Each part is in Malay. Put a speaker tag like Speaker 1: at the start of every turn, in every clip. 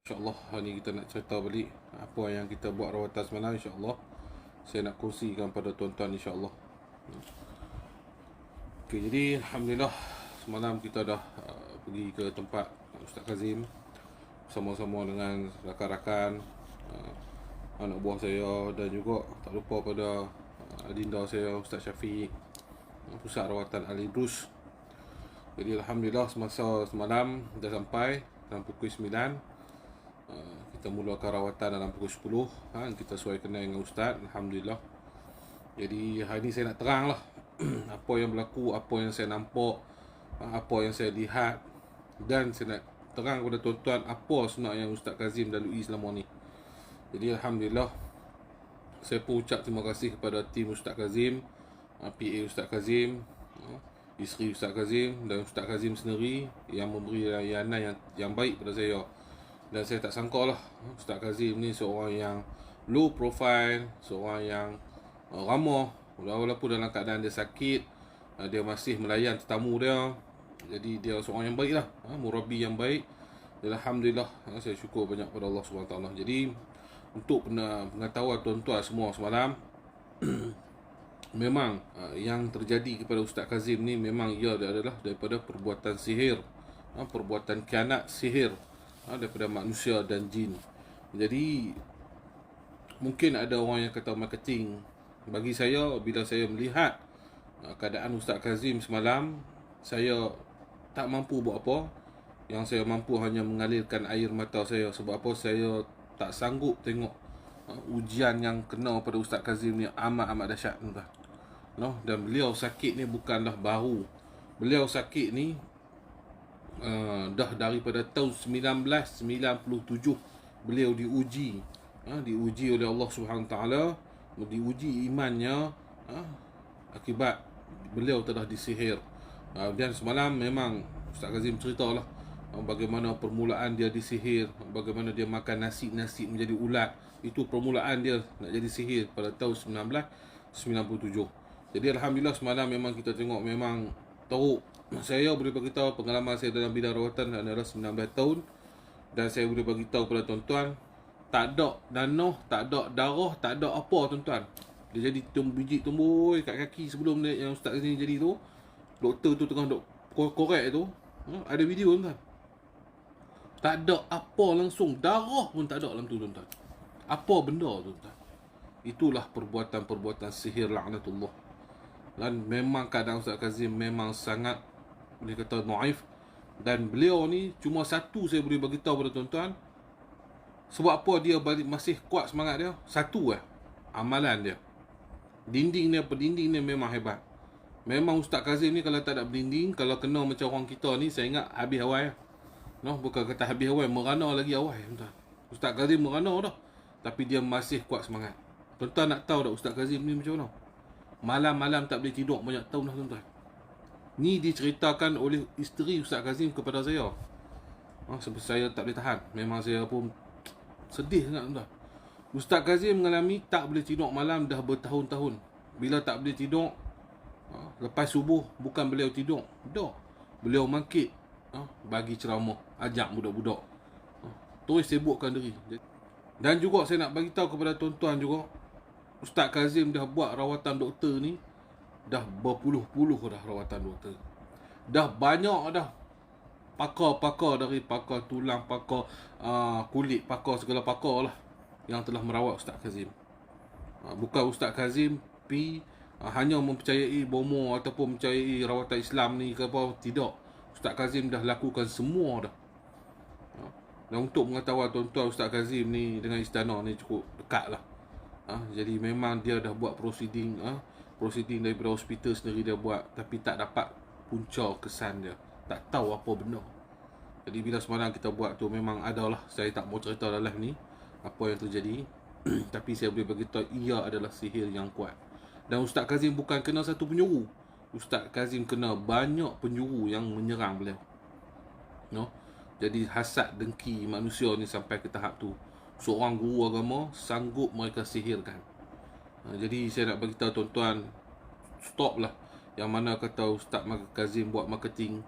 Speaker 1: InsyaAllah hari ni kita nak cerita balik apa yang kita buat rawatan semalam. InsyaAllah saya nak kongsikan pada tuan-tuan, insyaAllah. Okay, jadi Alhamdulillah semalam kita dah pergi ke tempat Ustaz Kazim bersama-sama dengan rakan-rakan, anak buah saya, dan juga tak lupa pada adinda saya Ustaz Syafiq, pusat rawatan Al-Idrus. Jadi Alhamdulillah semasa semalam dah sampai dalam pukul 9. Kita mulakan rawatan dalam pukul 10. Kita suai kenal dengan Ustaz, Alhamdulillah. Jadi hari ni saya nak terang lah apa yang berlaku, apa yang saya nampak, apa yang saya lihat, dan saya nak terang kepada tuan-tuan apa sebenarnya yang Ustaz Kazim lalui selama ni. Jadi Alhamdulillah, saya pun ucap terima kasih kepada tim Ustaz Kazim, PA Ustaz Kazim, isteri Ustaz Kazim dan Ustaz Kazim sendiri yang memberi layanan yang baik pada saya. Dan saya tak sangka lah Ustaz Kazim ni seorang yang low profile, seorang yang ramah. Walaupun dalam keadaan dia sakit, dia masih melayan tetamu dia. Jadi dia seorang yang baik lah, murabi yang baik. Dan Alhamdulillah, saya syukur banyak pada Allah SWT. Jadi untuk pengetahuan tuan-tuan semua semalam, memang yang terjadi kepada Ustaz Kazim ni memang ia adalah daripada perbuatan sihir, perbuatan khianat sihir daripada manusia dan jin. Jadi mungkin ada orang yang kata marketing. Bagi saya, bila saya melihat keadaan Ustaz Kazim semalam, saya tak mampu buat apa. Yang saya mampu hanya mengalirkan air mata saya. Sebab apa? Saya tak sanggup tengok ujian yang kena pada Ustaz Kazim ni amat-amat dahsyat, tuan. Dan beliau sakit ni bukanlah baru. Beliau sakit ni dah daripada tahun 1997 beliau diuji, diuji oleh Allah Subhanahu Taala, diuji imannya akibat beliau telah disihir. Dan semalam memang Ustaz Kazim ceritalah bagaimana permulaan dia disihir, bagaimana dia makan nasi menjadi ulat. Itu permulaan dia nak jadi sihir pada tahun 1997. Jadi Alhamdulillah semalam memang kita tengok memang teruk. Saya boleh beritahu pengalaman saya dalam bidang rawatan adalah 19 tahun. Dan saya boleh beritahu kepada tuan-tuan, tak ada nanah, tak ada darah, tak ada apa, tuan-tuan. Dia jadi biji tumbuh kat kaki sebelum dia, yang Ustaz ni jadi tu. Doktor tu tengah dok korek tu. Ada video, tuan-tuan. Tak ada apa langsung, darah pun tak ada dalam tu, tuan-tuan. Apa benda, tuan-tuan? Itulah perbuatan-perbuatan sihir laknatullah. Dan memang keadaan Ustaz Kazim memang sangat, boleh kata, naif. Dan beliau ni cuma satu saya boleh beritahu pada tuan-tuan. Sebab apa dia masih kuat semangat dia? Satu amalan dia. Dinding dia memang hebat. Memang Ustaz Kazim ni kalau tak ada berdinding, kalau kena macam orang kita ni, saya ingat habis awal. Bukan kata habis awal, merana lagi awal, tuan-tuan. Ustaz Kazim merana dah, tapi dia masih kuat semangat. Tuan-tuan nak tahu tak Ustaz Kazim ni macam mana? Malam-malam tak boleh tidur banyak tahun dah, tuan-tuan. Ni diceritakan oleh isteri Ustaz Kazim kepada saya. Sebab saya tak boleh tahan. Memang saya pun sedih sangat, tuan-tuan. Ustaz Kazim mengalami tak boleh tidur malam dah bertahun-tahun. Bila tak boleh tidur, lepas subuh bukan beliau tidur, dah beliau mangkit, bagi ceramah, ajak budak-budak, terus sibukkan diri. Dan juga saya nak bagi tahu kepada tuan-tuan juga, Ustaz Kazim dah buat rawatan doktor ni dah berpuluh-puluh dah rawatan doktor. Dah banyak dah. Pakar-pakar, dari pakar tulang, pakar kulit, pakar segala pakar lah yang telah merawat Ustaz Kazim. Bukan Ustaz Kazim hanya mempercayai bomo ataupun mempercayai rawatan Islam ni ke apa. Tidak. Ustaz Kazim dah lakukan semua dah. Dan untuk mengetahui tuan-tuan, Ustaz Kazim ni dengan istana ni cukup dekat lah. Jadi memang dia dah buat proceeding daripada hospital sendiri dia buat, tapi tak dapat punca kesan dia, tak tahu apa benda. Jadi bila semalam kita buat tu, memang adalah, saya tak mau cerita dalam ni apa yang terjadi. Tapi saya boleh beritahu ia adalah sihir yang kuat. Dan Ustaz Kazim bukan kena satu penjuru. Ustaz Kazim kena banyak penjuru yang menyerang beliau. Jadi hasad dengki manusia ni sampai ke tahap tu. Seorang guru agama sanggup mereka sihirkan. Jadi saya nak beritahu tuan-tuan, stop lah yang mana kata Ustaz Kazim buat marketing,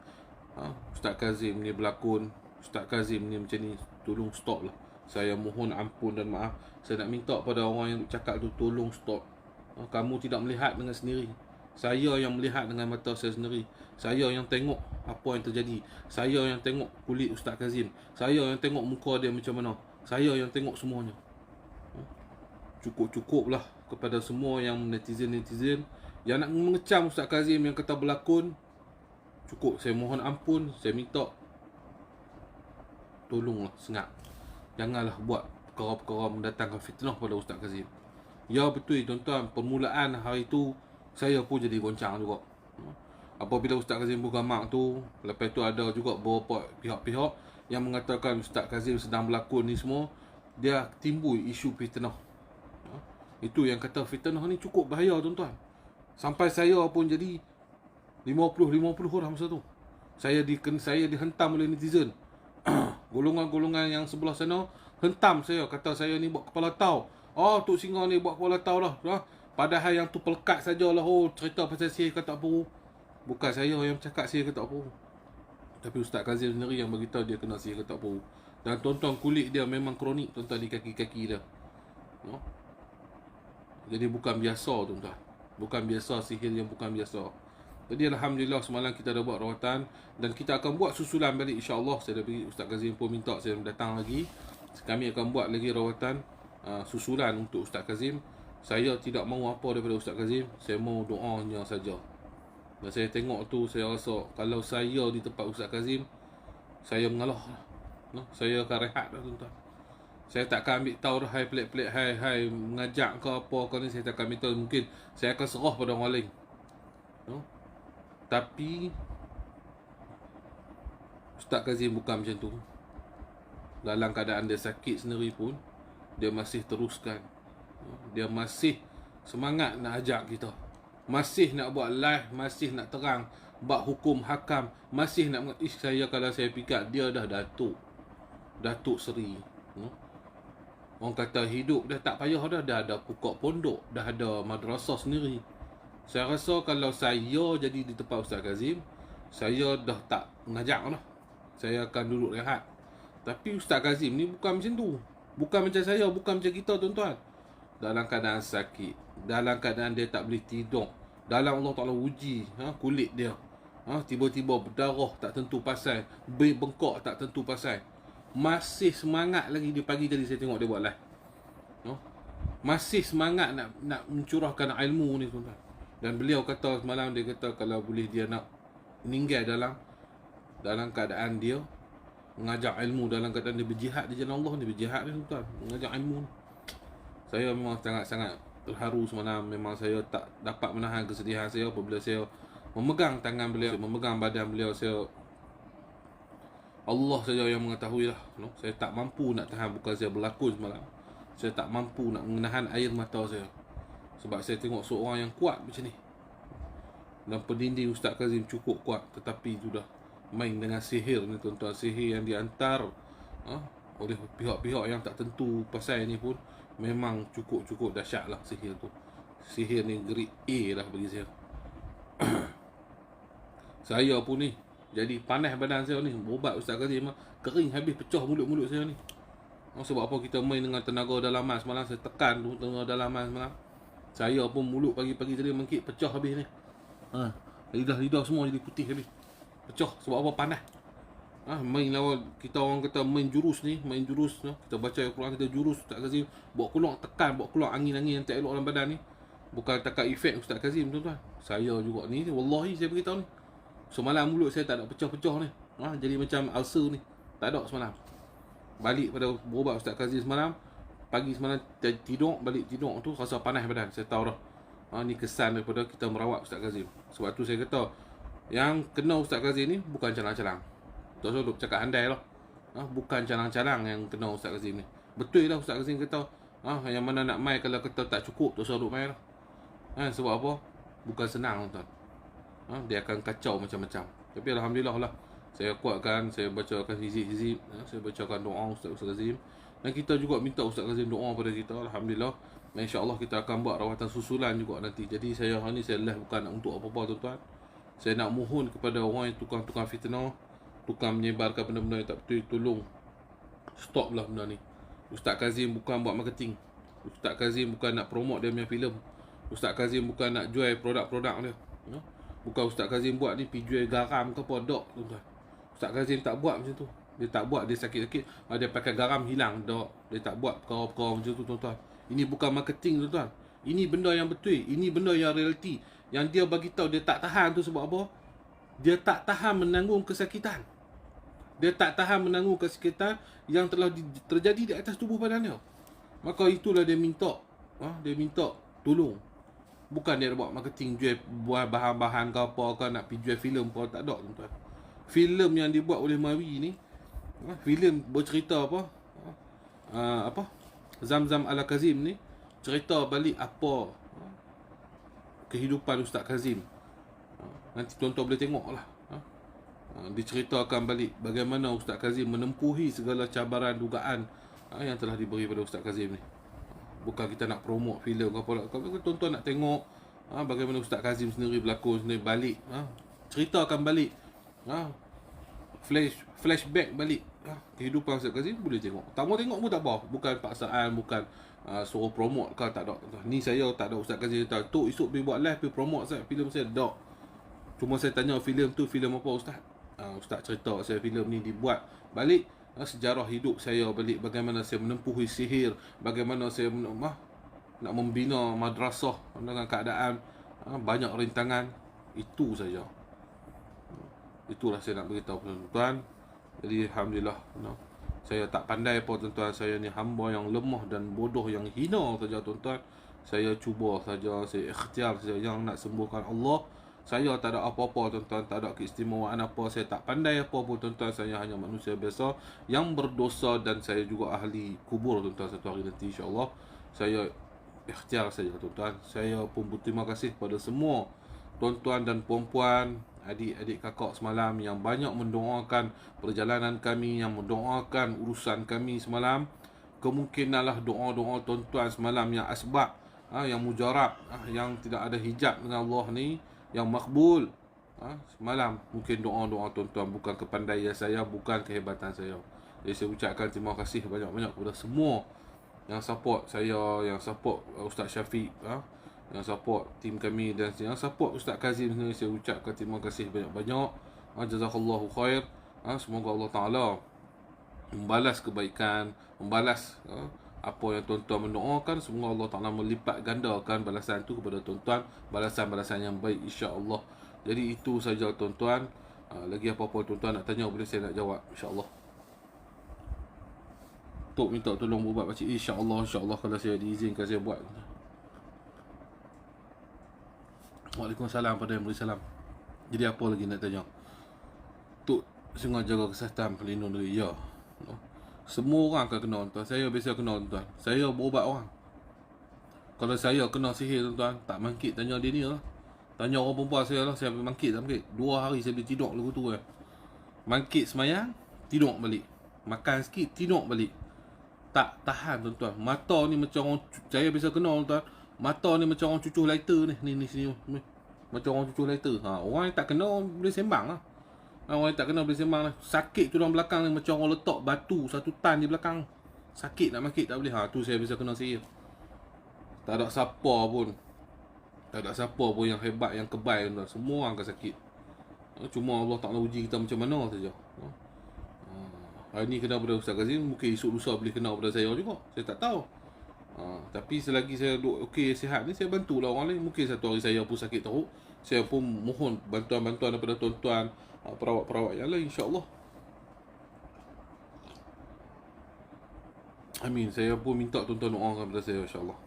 Speaker 1: Ustaz Kazim ni berlakon, Ustaz Kazim ni macam ni. tolong stop lah. Saya mohon ampun dan maaf. Saya nak minta pada orang yang cakap tu, tolong stop. Kamu tidak melihat dengan sendiri. Saya yang melihat dengan mata saya sendiri. Saya yang tengok apa yang terjadi. Saya yang tengok kulit Ustaz Kazim. Saya yang tengok muka dia macam mana. Saya yang tengok semuanya. Cukup-cukuplah kepada semua yang netizen-netizen yang nak mengecam Ustaz Kazim yang kata berlakon. Cukup, saya mohon ampun. Saya minta tolonglah sengat. Janganlah buat perkara-perkara mendatangkan fitnah pada Ustaz Kazim. Ya betul tuan-tuan, permulaan hari tu saya pun jadi goncang juga. Apabila Ustaz Kazim buka mak tu, lepas tu ada juga beberapa pihak-pihak yang mengatakan Ustaz Kazim sedang berlakon ni semua, dia timbul isu fitnah. Itu yang kata fitnah ni cukup bahaya tuan-tuan. Sampai saya pun jadi 50 orang masa tu. Saya dihentam oleh netizen. Golongan-golongan yang sebelah sana hentam saya, kata saya ni buat kepala tau. Oh, Tok Singa ni buat kepala tau lah. Padahal yang tu pelekat sajalah. Oh, cerita pasal sihir ke tak apa. Bukan saya yang cakap sihir ke tak apa. Tapi Ustaz Kazim sendiri yang beritahu dia kena sihir ke tak apa. Dan tuan-tuan, kulit dia memang kronik tuan-tuan di kaki-kaki dia. No? Jadi bukan biasa tuan-tuan. Bukan biasa, sihir yang bukan biasa. Jadi Alhamdulillah semalam kita dah buat rawatan. Dan kita akan buat susulan balik insyaAllah. Saya dah beri, Ustaz Kazim pun minta saya datang lagi. Kami akan buat lagi rawatan susulan untuk Ustaz Kazim. Saya tidak mahu apa daripada Ustaz Kazim. Saya mahu doanya saja. Dan saya tengok tu, saya rasa kalau saya di tempat Ustaz Kazim, saya mengalah. No? Saya akan rehat dah tuan-tuan. Saya takkan ambil tahu dah hai pelik-pelik, hai mengajak ke apa ke ni. Saya takkan ambil tahu. Mungkin saya akan serah pada orang lain. No? Tapi Ustaz Kazim bukan macam tu. Dalam keadaan dia sakit sendiri pun, dia masih teruskan. Dia masih semangat nak ajak kita. Masih nak buat live, masih nak terang bab hukum hakam, masih nak saya kalau saya pikat dia dah Datuk Seri. Orang kata hidup dah tak payah dah ada pokok pondok, dah ada madrasah sendiri. Saya rasa kalau saya jadi di tempat Ustaz Kazim, saya dah tak mengajak lah. Saya akan duduk rehat. Tapi Ustaz Kazim ni bukan macam tu. Bukan macam saya, bukan macam kita tuan-tuan. Dalam keadaan sakit, dalam keadaan dia tak boleh tidur, dalam Allah Ta'ala uji kulit dia, tiba-tiba berdarah tak tentu pasal, bengkok tak tentu pasal, masih semangat lagi. Di pagi tadi saya tengok dia buat live, masih semangat nak mencurahkan ilmu ni tuan-tuan. Dan beliau kata semalam, dia kata kalau boleh dia nak meninggal dalam keadaan dia mengajar ilmu, dalam keadaan dia berjihad di jalan Allah. Dia berjihad ni tuan-tuan, mengajar ilmu. Saya memang sangat-sangat terharu semalam. Memang saya tak dapat menahan kesedihan saya apabila saya memegang tangan beliau, memegang badan beliau. Allah saja yang mengetahui lah. Saya tak mampu nak tahan. Bukan saya berlakon semalam, saya tak mampu nak menahan air mata saya. Sebab saya tengok seorang yang kuat macam ni. Dan pendinding Ustaz Kazim cukup kuat. Tetapi sudah main dengan sihir ni tuan-tuan. Sihir yang dihantar oleh pihak-pihak yang tak tentu pasal ni pun memang cukup dahsyat lah sihir tu. Sihir ni grade A lah bagi saya. Saya pun ni jadi panas badan saya ni. Berubat Ustaz Kazim kering habis, pecah mulut-mulut saya ni. Sebab apa? Kita main dengan tenaga dalaman semalam. Saya tekan tu tenaga dalaman semalam. Saya pun mulut pagi-pagi tadi mengkit, pecah habis ni. Lidah semua jadi putih habis. Pecah sebab apa? Panas. Main lawan kita, orang kata main jurus ni, kita baca Al-Quran, kita jurus Ustaz Kazim, buat keluar tekan, buat keluar angin-angin yang tak elok dalam badan ni. Bukan takat efek Ustaz Kazim tuan-tuan. Saya juga ni, wallahi saya beritahu ni. Semalam mulut saya tak ada pecah-pecah ni. Jadi macam ulcer ni. Tak ada semalam. Balik pada berubat Ustaz Kazim semalam, pagi semalam tidur, balik tidur tu rasa panas badan. Saya tahu dah. Ni kesan daripada kita merawat Ustaz Kazim. Sebab tu saya kata yang kena Ustaz Kazim ni bukan calang-calang. Tak usah duk cakap andai lah. Bukan calang-calang yang kena Ustaz Kazim ni. Betul lah Ustaz Kazim kata yang mana nak mai kalau kata tak cukup, tak usah duk mai lah. Sebab apa? Bukan senang tuan. Dia akan kacau macam-macam. Tapi Alhamdulillah lah, saya kuatkan, saya bacakan hizib-hizib, saya bacakan doa Ustaz Kazim. Dan kita juga minta Ustaz Kazim doa pada kita. Alhamdulillah. InsyaAllah kita akan buat rawatan susulan juga nanti. Jadi saya hari ni saya live bukan nak untuk apa-apa tuan-tuan. Saya nak mohon kepada orang yang tukang-tukang fitnah, tukang menyebarkan benda-benda yang tak betul, tolong Stop lah benda ni. Ustaz Kazim bukan buat marketing. Ustaz Kazim bukan nak promote dia punya filem. Ustaz Kazim bukan nak jual produk-produk dia. Bukan Ustaz Kazim buat ni pergi jual garam ke podok, tuan-tuan. Ustaz Kazim tak buat macam tu. Dia tak buat, dia sakit-sakit, dia pakai garam hilang, dok. Dia tak buat perkara-perkara macam tu, tuan-tuan. Ini bukan marketing, tuan-tuan. Ini benda yang betul, ini benda yang realiti. Yang dia bagi tahu dia tak tahan tu sebab apa? Dia tak tahan menanggung kesakitan. Dia tak tahan menanggung kesakitan yang telah terjadi di atas tubuh badannya. Maka itulah dia minta, dia minta tolong. Bukan dia buat marketing, buat bahan-bahan ke apa ke, nak pergi jual filem pun tak ada, tuan-tuan. Filem yang dibuat oleh Mawi ni, filem bercerita apa? Zamzam Ala Kazim ni cerita balik apa kehidupan Ustaz Kazim. Nanti tuan-tuan boleh tengok lah. Diceritakan balik bagaimana Ustaz Kazim menempuhi segala cabaran dugaan yang telah diberi pada Ustaz Kazim ni. Bukan kita nak promote filem ke apa. Kalau tuan-tuan nak tengok bagaimana Ustaz Kazim sendiri berlakon sendiri balik, ceritakan balik, flashback balik kehidupan Ustaz Kazim, boleh tengok. Tak mau tengok pun tak apa. Bukan paksaan, bukan suruh promote ke, tak ada. Ni saya tak ada Ustaz Kazim kata, "Tu esok pergi buat live, pergi promote saya filem saya." Tak. Cuma saya tanya filem tu filem apa Ustaz? Ustaz cerita saya filem ni dibuat balik sejarah hidup saya balik, bagaimana saya menempuhi sihir, bagaimana saya nak membina madrasah dengan keadaan banyak rintangan. Itu saja. Itulah saya nak beritahu tuan-tuan. Jadi alhamdulillah, saya tak pandai apa tuan-tuan. Saya ni hamba yang lemah dan bodoh yang hina saja tuan-tuan. Saya cuba saja, saya ikhtiar saja yang nak sembuhkan Allah. Saya tak ada apa-apa tuan-tuan, tak ada keistimewaan apa, saya tak pandai apa pun tuan-tuan. Saya hanya manusia biasa yang berdosa, dan saya juga ahli kubur tuan-tuan satu hari nanti insya-Allah. Saya ikhtiar saja tuan-tuan. Saya pun berterima kasih kepada semua tuan-tuan dan puan-puan, adik-adik kakak semalam yang banyak mendoakan perjalanan kami, yang mendoakan urusan kami semalam. Kemungkinanlah doa-doa tuan-tuan semalam yang asbab, yang mujarab, yang tidak ada hijab dengan Allah ni, yang makbul, semalam mungkin doa-doa tuan-tuan bukan kepandaian saya, bukan kehebatan saya. Jadi saya ucapkan terima kasih banyak-banyak kepada semua yang support saya, yang support Ustaz Syafiq, yang support tim kami, dan yang support Ustaz Kazim ni. Saya ucapkan terima kasih banyak-banyak. Jazakallahu khair. Semoga Allah Ta'ala membalas kebaikan, membalas apa yang tuan-tuan mendoakan. Semoga Allah Ta'ala melipat gandakan balasan tu kepada tuan-tuan, balasan-balasan yang baik insya-Allah. Jadi itu saja tuan-tuan. Lagi apa-apa tuan-tuan nak tanya, boleh saya nak jawab insya-Allah. Tok minta tolong buat pakcik, insya-Allah kalau saya diizinkan saya buat. Waalaikumsalam pada yang beri salam. Jadi apa lagi nak tanya? Tok sengaja jaga kesihatan, pelindung diri. Ya. Semua orang akan kena tuan. Saya biasa kena tuan. Saya berubat orang. Kalau saya kena sihir tuan, tak mangkit tanya dia ni lah. Tanya orang perempuan saya lah, saya mangkit tak mangkit. 2 hari saya boleh tidur lagu tu Mangkit semayang, tidur balik. Makan sikit, tidur balik. Tak tahan tuan-tuan. Mata ni macam orang, saya biasa kena tuan. Mata ni macam orang cucuh lighter ni. Ni sini. Macam orang cucuh lighter. Orang yang tak kena boleh sembang lah. Orang yang tak kena boleh sembang lah. Sakit tu dalam belakang ni macam orang letak batu 1 tan di belakang. Sakit nak mangkit tak boleh. Tu saya biasa kena sihir. Tak ada siapa pun. Tak ada siapa pun yang hebat, yang kebal tuan. Semua orang akan sakit. Cuma Allah Ta'ala uji kita macam mana saja. Hari ni kena pada Ustaz Kazim, mungkin esok lusa boleh kena pada saya juga. Saya tak tahu. Tapi selagi saya duduk okey, sihat ni, saya bantulah orang lain. Mungkin satu hari saya pun sakit teruk, saya pun mohon bantuan-bantuan daripada tuan-tuan, perawat-perawat yang lain, insya-Allah. Amin. Saya pun minta tuan-tuan doakan kepada saya, insya-Allah.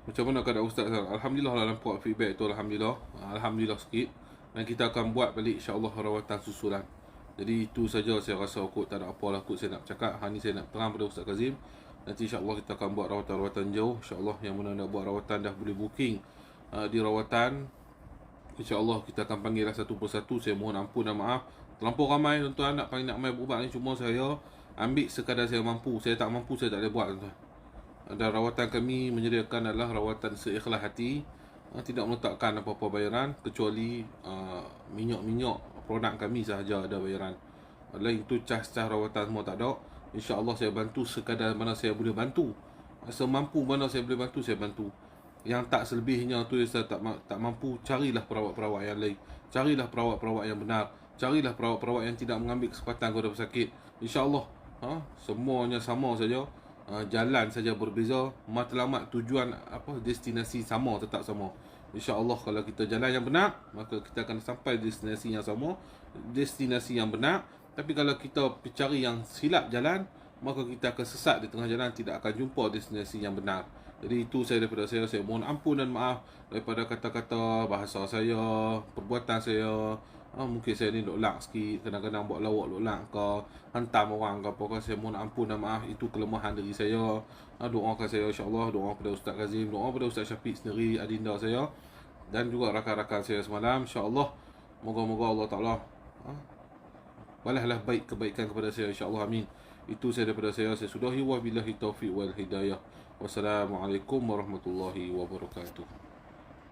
Speaker 1: Macam mana keadaan Ustaz? Alhamdulillah lah, nampak feedback tu. Alhamdulillah sikit. Dan kita akan buat balik insya-Allah rawatan susulan. Jadi itu saja saya rasa kot, tak ada apalah kot saya nak cakap. Hari ni saya nak terang pada Ustaz Kazim. Nanti insya-Allah kita akan buat rawatan-rawatan jauh. Insya-Allah yang mana nak buat rawatan dah boleh booking di rawatan. InsyaAllah kita akan panggil satu persatu. Saya mohon ampun dan maaf terlampau ramai tuan-tuan nak panggil, nak main berubat ni. Cuma saya ambil sekadar saya mampu. Saya tak mampu, saya tak boleh buat tuan-tuan. Dan rawatan kami menyediakan adalah rawatan seikhlas hati, tidak meletakkan apa-apa bayaran kecuali minyak-minyak produk kami sahaja ada bayaran. Lain itu cas-cas rawatan semua tak ada. InsyaAllah saya bantu sekadar mana saya boleh bantu. Semampu mana saya boleh bantu, saya bantu. Yang tak selebihnya tu saya tak mampu, carilah perawat-perawat yang lain. Carilah perawat-perawat yang benar. Carilah perawat-perawat yang tidak mengambil kesempatan kepada pesakit. InsyaAllah semuanya sama saja. Jalan saja berbeza, matlamat tujuan destinasi sama, tetap sama. InsyaAllah kalau kita jalan yang benar, maka kita akan sampai destinasi yang sama, destinasi yang benar. Tapi kalau kita cari yang silap jalan, maka kita akan sesat di tengah jalan, tidak akan jumpa destinasi yang benar. Jadi itu daripada saya mohon ampun dan maaf daripada kata-kata, bahasa saya, perbuatan saya. Mungkin saya ni lolak sikit, kadang-kadang buat lawak lolak ke, hantam orang ke apa, saya mohon ampun dan maaf. Itu kelemahan diri saya. Doakan saya insyaAllah, doa pada Ustaz Kazim, doa pada Ustaz Syafiq sendiri, adinda saya, dan juga rakan-rakan saya semalam. InsyaAllah, moga-moga Allah Ta'ala balaslah baik kebaikan kepada saya, insyaAllah, amin. Itu daripada saya sudahi, wa billahi taufiq wal hidayah. Wassalamualaikum warahmatullahi wabarakatuh.